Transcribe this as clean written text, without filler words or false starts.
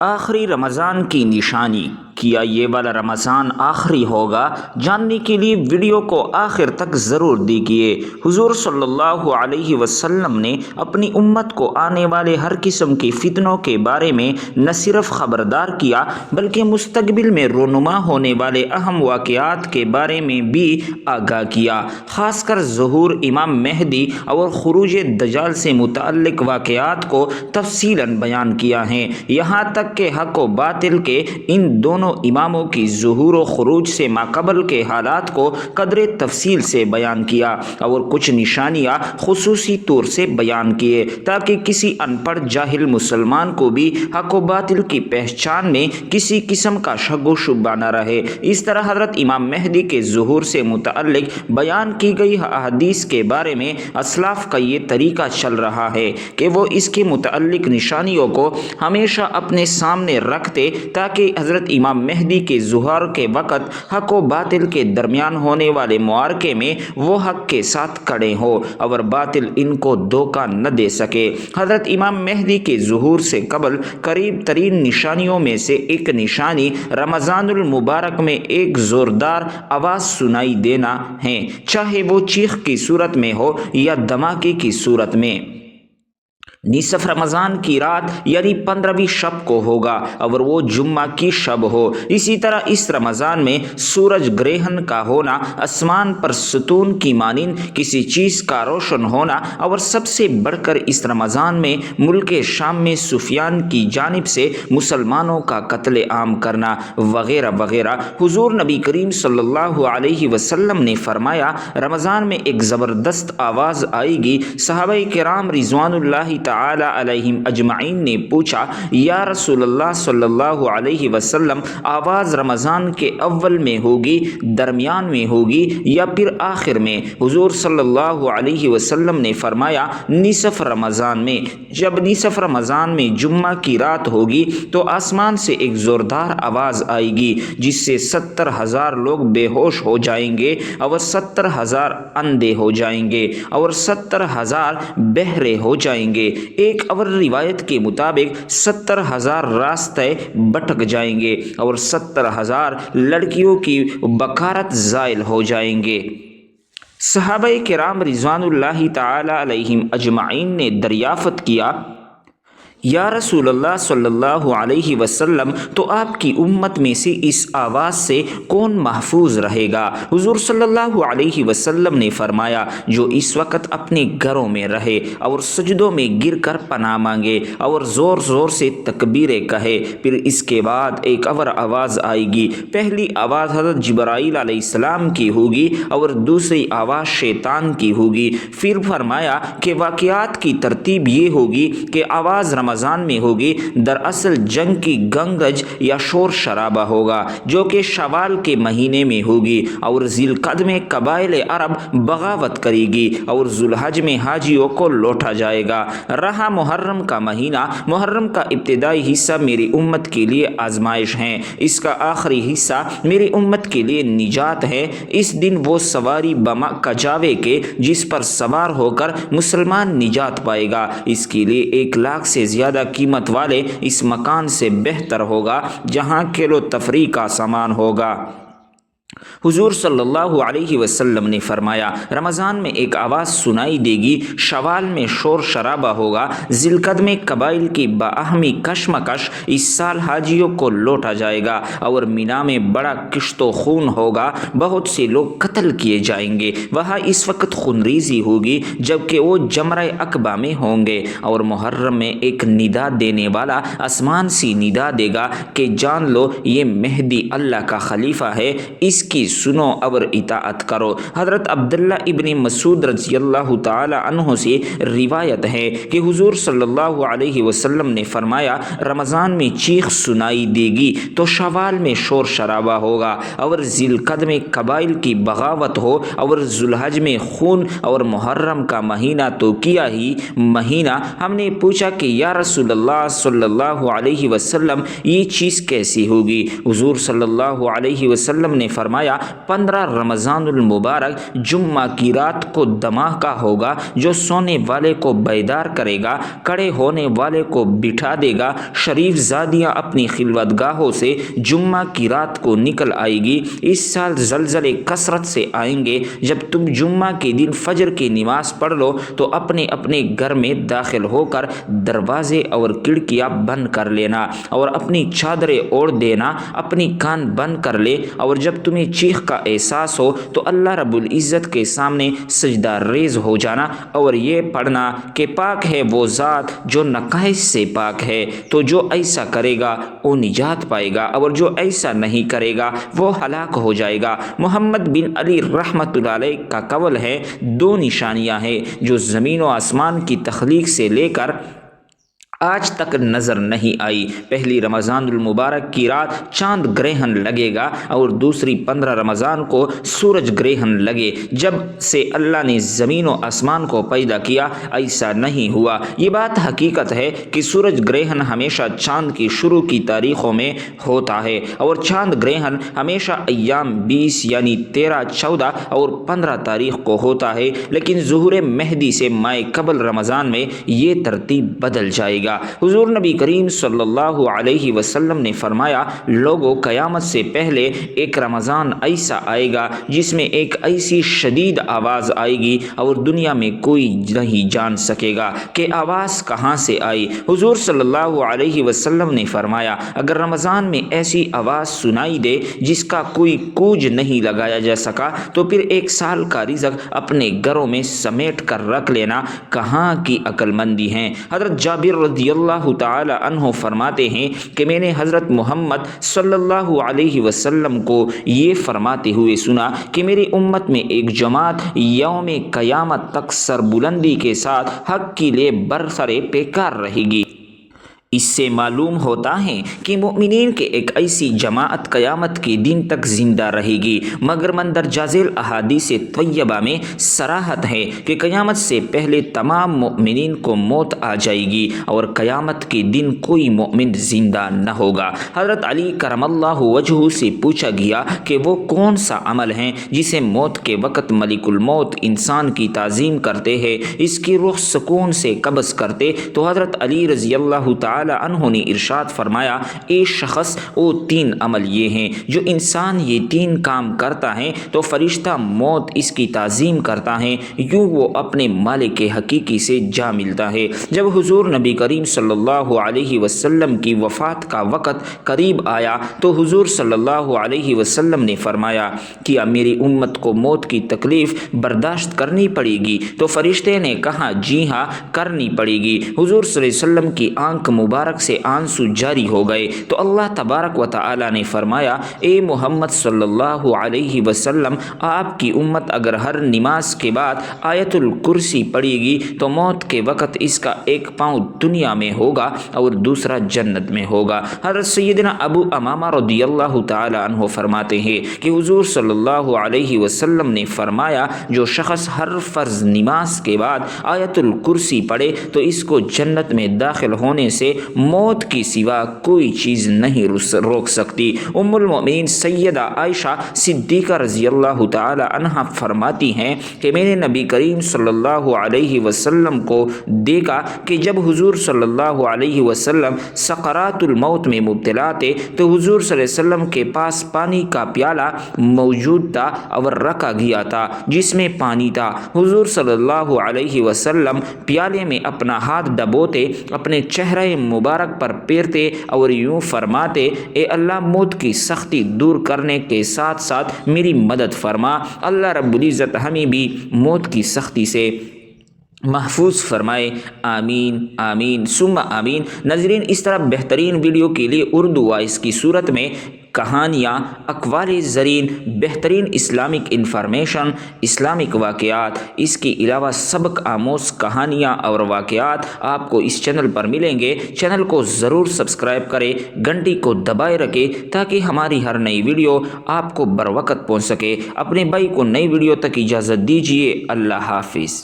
آخری رمضان کی نشانی، کیا یہ والا رمضان آخری ہوگا؟ جاننے کے لیے ویڈیو کو آخر تک ضرور دیکھیے۔ حضور صلی اللہ علیہ وسلم نے اپنی امت کو آنے والے ہر قسم کے فتنوں کے بارے میں نہ صرف خبردار کیا بلکہ مستقبل میں رونما ہونے والے اہم واقعات کے بارے میں بھی آگاہ کیا، خاص کر ظہور امام مہدی اور خروج دجال سے متعلق واقعات کو تفصیلاً بیان کیا ہے، یہاں تک کہ حق و باطل کے ان دونوں اماموں کی ظہور و خروج سے ماقبل کے حالات کو قدر تفصیل سے بیان کیا اور کچھ نشانیاں خصوصی طور سے بیان کیے تاکہ کسی ان پڑھ جاہل مسلمان کو بھی حق و باطل کی پہچان میں کسی قسم کا شک و شبہ نہ رہے۔ اس طرح حضرت امام مہدی کے ظہور سے متعلق بیان کی گئی احادیث کے بارے میں اسلاف کا یہ طریقہ چل رہا ہے کہ وہ اس کے متعلق نشانیوں کو ہمیشہ اپنے سامنے رکھتے تاکہ حضرت امام مہدی کے ظہور کے وقت حق و باطل کے درمیان ہونے والے معرکے میں وہ حق کے ساتھ کھڑے ہو اور باطل ان کو دھوکہ نہ دے سکے۔ حضرت امام مہدی کے ظہور سے قبل قریب ترین نشانیوں میں سے ایک نشانی رمضان المبارک میں ایک زوردار آواز سنائی دینا ہے، چاہے وہ چیخ کی صورت میں ہو یا دھماکے کی صورت میں۔ نصف رمضان کی رات یعنی 15ویں شب کو ہوگا اور وہ جمعہ کی شب ہو۔ اسی طرح اس رمضان میں سورج گرہن کا ہونا، آسمان پر ستون کی مانند کسی چیز کا روشن ہونا اور سب سے بڑھ کر اس رمضان میں ملک شام میں سفیان کی جانب سے مسلمانوں کا قتل عام کرنا وغیرہ وغیرہ۔ حضور نبی کریم صلی اللہ علیہ وسلم نے فرمایا، رمضان میں ایک زبردست آواز آئے گی۔ صحابہ کرام رضوان اللہ تعالی علیہم اجمعین نے پوچھا، یا رسول اللہ صلی اللہ علیہ وسلم، آواز رمضان کے اول میں ہوگی، درمیان میں ہوگی یا پھر آخر میں؟ حضور صلی اللہ علیہ وسلم نے فرمایا، نصف رمضان میں۔ جب نصف رمضان میں جمعہ کی رات ہوگی تو آسمان سے ایک زوردار آواز آئے گی جس سے 70,000 لوگ بے ہوش ہو جائیں گے اور 70,000 اندھے ہو جائیں گے اور 70,000 بہرے ہو جائیں گے۔ ایک اور روایت کے مطابق 70,000 راستے بھٹک جائیں گے اور 70,000 لڑکیوں کی بکارت زائل ہو جائیں گے۔ صحابہ کرام رضوان اللہ تعالی علیہم اجمعین نے دریافت کیا، یا رسول اللہ صلی اللہ علیہ وسلم، تو آپ کی امت میں سے اس آواز سے کون محفوظ رہے گا؟ حضور صلی اللہ علیہ وسلم نے فرمایا، جو اس وقت اپنے گھروں میں رہے اور سجدوں میں گر کر پناہ مانگے اور زور زور سے تکبیریں کہے۔ پھر اس کے بعد ایک اور آواز آئے گی۔ پہلی آواز حضرت جبرائیل علیہ السلام کی ہوگی اور دوسری آواز شیطان کی ہوگی۔ پھر فرمایا کہ واقعات کی ترتیب یہ ہوگی کہ آواز رمضان میں ہوگی، دراصل جنگ کی گنگج یا شور شرابہ ہوگا جو کہ شوال کے مہینے میں ہوگی، اور ذی القعدہ میں قبائل عرب بغاوت کرے گی اور ذوالحج میں حاجیوں کو لوٹا جائے گا۔ رہا محرم کا مہینہ، محرم کا ابتدائی حصہ میری امت کے لیے آزمائش ہے، اس کا آخری حصہ میری امت کے لیے نجات ہے۔ اس دن وہ سواری بما کجاوے کے جس پر سوار ہو کر مسلمان نجات پائے گا، اس کے لیے 1,00,000 سے زیادہ قیمت والے اس مکان سے بہتر ہوگا جہاں کھیل و تفریح کا سامان ہوگا۔ حضور صلی اللہ علیہ وسلم نے فرمایا، رمضان میں ایک آواز سنائی دے گی، شوال میں شور شرابہ ہوگا، ذی القعدہ میں قبائل کی باہمی کشمکش، اس سال حاجیوں کو لوٹا جائے گا اور مینا میں بڑا کشت و خون ہوگا، بہت سے لوگ قتل کیے جائیں گے۔ وہاں اس وقت خونریزی ہوگی جبکہ وہ جمرہ عقبہ میں ہوں گے، اور محرم میں ایک ندا دینے والا آسمان سے ندا دے گا کہ جان لو یہ مہدی اللہ کا خلیفہ ہے، اس کی سنو اور اطاعت کرو۔ حضرت عبداللہ ابن مسعود رضی اللہ تعالی عنہ سے روایت ہے کہ حضور صلی اللہ علیہ وسلم نے فرمایا، رمضان میں چیخ سنائی دے گی تو شوال میں شور شرابہ ہوگا اور ذی القعدہ میں قبائل کی بغاوت ہو اور ذوالحج میں خون، اور محرم کا مہینہ تو کیا ہی مہینہ۔ ہم نے پوچھا کہ یا رسول اللہ صلی اللہ علیہ وسلم، یہ چیز کیسی ہوگی؟ حضور صلی اللہ علیہ وسلم نے فرمایا، 15 رمضان المبارک جمعہ کی رات کو دھماکہ ہوگا جو سونے والے کو بیدار کرے گا، کھڑے ہونے والے کو بٹھا دے گا۔ شریف زادیاں اپنی خلوت گاہوں سے جمعہ کی رات کو نکل آئے گی۔ اس سال زلزلے کثرت سے آئیں گے۔ جب تم جمعہ کے دن فجر کی نماز پڑھ لو تو اپنے اپنے گھر میں داخل ہو کر دروازے اور کھڑکیاں بند کر لینا اور اپنی چادریں اوڑھ دینا، اپنی کان بند کر لے، اور جب تمہیں چیخ کا احساس ہو تو اللہ رب العزت کے سامنے سجدہ ریز ہو جانا اور یہ پڑھنا کہ پاک ہے وہ ذات جو نقائص سے پاک ہے۔ تو جو ایسا کرے گا وہ نجات پائے گا اور جو ایسا نہیں کرے گا وہ ہلاک ہو جائے گا۔ محمد بن علی رحمۃ اللہ علیہ کا قول ہے، 2 نشانیاں ہیں جو زمین و آسمان کی تخلیق سے لے کر آج تک نظر نہیں آئی۔ پہلی رمضان المبارک کی رات چاند گرہن لگے گا اور دوسری 15 رمضان کو سورج گرہن لگے۔ جب سے اللہ نے زمین و آسمان کو پیدا کیا ایسا نہیں ہوا۔ یہ بات حقیقت ہے کہ سورج گرہن ہمیشہ چاند کی شروع کی تاریخوں میں ہوتا ہے اور چاند گرہن ہمیشہ ایام 20 یعنی 13، 14 اور 15 تاریخ کو ہوتا ہے، لیکن ظہور مہدی سے ماہ قبل رمضان میں یہ ترتیب بدل جائے گا۔ حضور نبی کریم صلی اللہ علیہ وسلم نے فرمایا، لوگوں قیامت سے پہلے ایک رمضان ایسا آئے گا جس میں ایک ایسی شدید آواز آئے گی اور دنیا میں کوئی نہیں جان سکے گا کہ آواز کہاں سے آئی۔ حضور صلی اللہ علیہ وسلم نے فرمایا، اگر رمضان میں ایسی آواز سنائی دے جس کا کوئی کوج نہیں لگایا جا سکا تو پھر ایک سال کا رزق اپنے گھروں میں سمیٹ کر رکھ لینا کہاں کی عقل مندی ہے۔ حضرت جابر رضی اللہ تعالی عنہ فرماتے ہیں کہ میں نے حضرت محمد صلی اللہ علیہ وسلم کو یہ فرماتے ہوئے سنا کہ میری امت میں ایک جماعت یوم قیامت تک سربلندی کے ساتھ حق کے لیے برسر پیکار رہے گی۔ اس سے معلوم ہوتا ہے کہ مومنین کے ایک ایسی جماعت قیامت کے دن تک زندہ رہے گی، مگر مندرجہ ذیل احادیث طیبہ میں صراحت ہے کہ قیامت سے پہلے تمام مومنین کو موت آ جائے گی اور قیامت کے دن کوئی مومن زندہ نہ ہوگا۔ حضرت علی کرم اللہ وجہہ سے پوچھا گیا کہ وہ کون سا عمل ہے جسے موت کے وقت ملک الموت انسان کی تعظیم کرتے ہیں، اس کی روح سکون سے قبض کرتے، تو حضرت علی رضی اللہ تعالی عنہ نے ارشاد فرمایا، اے شخص، وہ 3 عمل یہ ہیں، جو انسان یہ 3 کام کرتا ہے تو فرشتہ موت اس کی تعظیم کرتا ہے، یوں وہ اپنے مالک حقیقی سے جا ملتا ہے۔ جب حضور نبی کریم صلی اللہ علیہ وسلم کی وفات کا وقت قریب آیا تو حضور صلی اللہ علیہ وسلم نے فرمایا، کیا میری امت کو موت کی تکلیف برداشت کرنی پڑے گی؟ تو فرشتے نے کہا، جی ہاں کرنی پڑے گی۔ حضور صلی اللہ علیہ وسلم کی آنکھ مبارک سے آنسو جاری ہو گئے تو اللہ تبارک و تعالی نے فرمایا، اے محمد صلی اللہ علیہ وسلم، آپ کی امت اگر ہر نماز کے بعد آیت الکرسی پڑھے گی تو موت کے وقت اس کا ایک پاؤں دنیا میں ہوگا اور دوسرا جنت میں ہوگا۔ حضرت سیدنا ابو امامہ رضی اللہ تعالی عنہ فرماتے ہیں کہ حضور صلی اللہ علیہ وسلم نے فرمایا، جو شخص ہر فرض نماز کے بعد آیت الکرسی پڑھے تو اس کو جنت میں داخل ہونے سے موت کی سوا کوئی چیز نہیں روک سکتی۔ ام المؤمنین سیدہ عائشہ صدیقہ رضی اللہ تعالی عنہا فرماتی ہیں کہ میں نے نبی کریم صلی اللہ علیہ وسلم کو دیکھا کہ جب حضور صلی اللہ علیہ وسلم سکرات الموت میں مبتلا تھے تو حضور صلی اللہ علیہ وسلم کے پاس پانی کا پیالہ موجود تھا اور رکھا گیا تھا جس میں پانی تھا۔ حضور صلی اللہ علیہ وسلم پیالے میں اپنا ہاتھ ڈبوتے، اپنے چہرہ مبارک پر پھیرتے اور یوں فرماتے، اے اللہ، موت کی سختی دور کرنے کے ساتھ ساتھ میری مدد فرما۔ اللہ رب العزت ہمیں بھی موت کی سختی سے محفوظ فرمائے، آمین آمین ثم آمین۔ ناظرین، اس طرح بہترین ویڈیو کے لیے اردو وائس کی صورت میں کہانیاں، اقوال زرین، بہترین اسلامک انفارمیشن، اسلامک واقعات، اس کے علاوہ سبق آموز کہانیاں اور واقعات آپ کو اس چینل پر ملیں گے۔ چینل کو ضرور سبسکرائب کریں، گھنٹی کو دبائے رکھیں تاکہ ہماری ہر نئی ویڈیو آپ کو بروقت پہنچ سکے۔ اپنے بھائی کو نئی ویڈیو تک اجازت دیجیے۔ اللہ حافظ۔